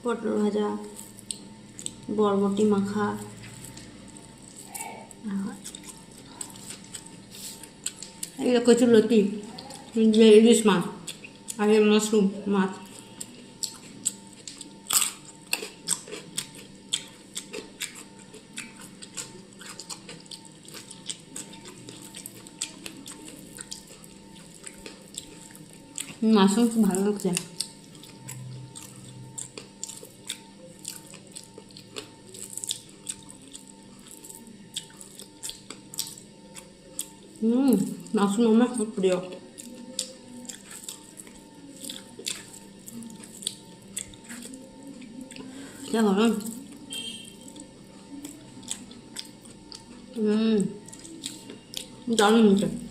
পটল ভাজা, বরবটি মাখা, এগুলো কচুরলতি, ইলিশ মাছ আর মাশরুম মাছ। মাশরুম খুব ভালো লাগছে। মাশরুম আমার খুব প্রিয়। যা গরম। দারুণ হয়েছে।